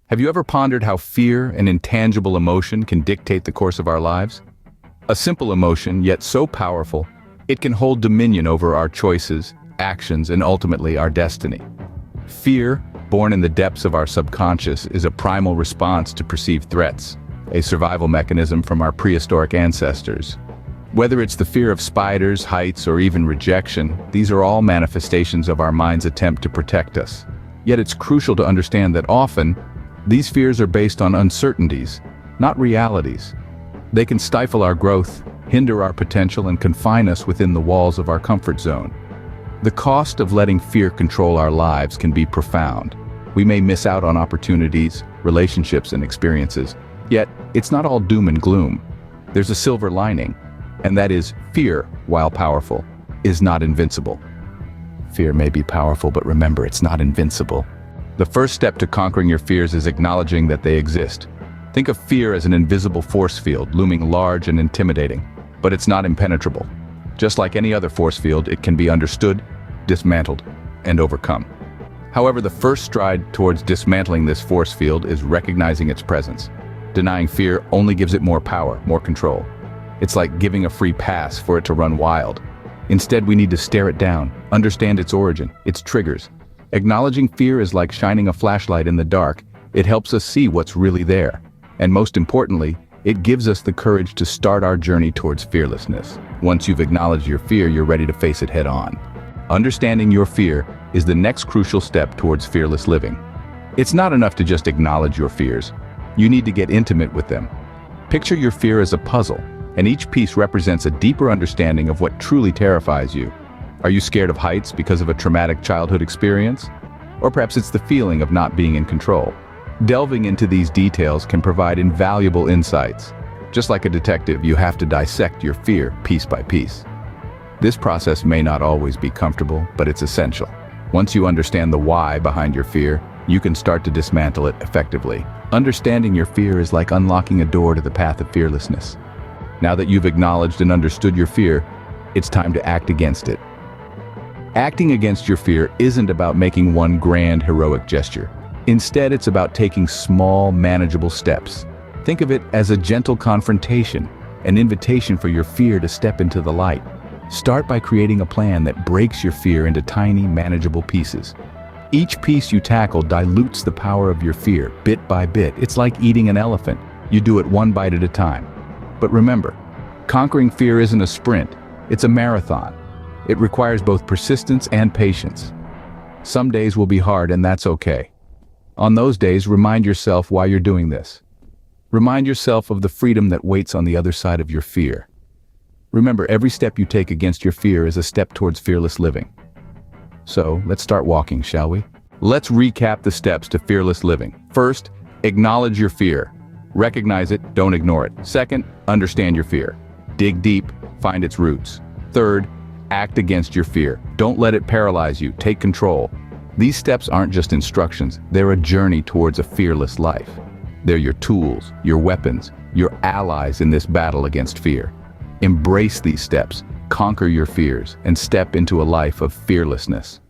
Have you ever pondered how fear, an intangible emotion, can dictate the course of our lives? A simple emotion, yet so powerful, it can hold dominion over our choices, actions, and ultimately our destiny. Fear, born in the depths of our subconscious, is a primal response to perceived threats, a survival mechanism from our prehistoric ancestors. Whether it's the fear of spiders, heights, or even rejection, these are all manifestations of our mind's attempt to protect us. Yet it's crucial to understand that often, these fears are based on uncertainties, not realities. They can stifle our growth, hinder our potential, and confine us within the walls of our comfort zone. The cost of letting fear control our lives can be profound. We may miss out on opportunities, relationships, and experiences. Yet, it's not all doom and gloom. There's a silver lining, and that is fear, while powerful, is not invincible. Fear may be powerful, but remember, it's not invincible. The first step to conquering your fears is acknowledging that they exist. Think of fear as an invisible force field, looming large and intimidating, but it's not impenetrable. Just like any other force field, it can be understood, dismantled, and overcome. However, the first stride towards dismantling this force field is recognizing its presence. Denying fear only gives it more power, more control. It's like giving a free pass for it to run wild. Instead, we need to stare it down, understand its origin, its triggers. Acknowledging fear is like shining a flashlight in the dark. It helps us see what's really there. And most importantly, it gives us the courage to start our journey towards fearlessness. Once you've acknowledged your fear, you're ready to face it head on. Understanding your fear is the next crucial step towards fearless living. It's not enough to just acknowledge your fears. You need to get intimate with them. Picture your fear as a puzzle, and each piece represents a deeper understanding of what truly terrifies you. Are you scared of heights because of a traumatic childhood experience? Or perhaps it's the feeling of not being in control. Delving into these details can provide invaluable insights. Just like a detective, you have to dissect your fear piece by piece. This process may not always be comfortable, but it's essential. Once you understand the why behind your fear, you can start to dismantle it effectively. Understanding your fear is like unlocking a door to the path of fearlessness. Now that you've acknowledged and understood your fear, it's time to act against it. Acting against your fear isn't about making one grand heroic gesture. Instead, it's about taking small, manageable steps. Think of it as a gentle confrontation, an invitation for your fear to step into the light. Start by creating a plan that breaks your fear into tiny, manageable pieces. Each piece you tackle dilutes the power of your fear, bit by bit. It's like eating an elephant. You do it one bite at a time. But remember, conquering fear isn't a sprint, it's a marathon. It requires both persistence and patience. Some days will be hard, and that's okay. On those days, remind yourself why you're doing this. Remind yourself of the freedom that waits on the other side of your fear. Remember, every step you take against your fear is a step towards fearless living. So, let's start walking, shall we? Let's recap the steps to fearless living. First, acknowledge your fear. Recognize it, don't ignore it. Second, understand your fear. Dig deep, find its roots. Third, act against your fear. Don't let it paralyze you, take control. These steps aren't just instructions, they're a journey towards a fearless life. They're your tools, your weapons, your allies in this battle against fear. Embrace these steps, conquer your fears, and step into a life of fearlessness.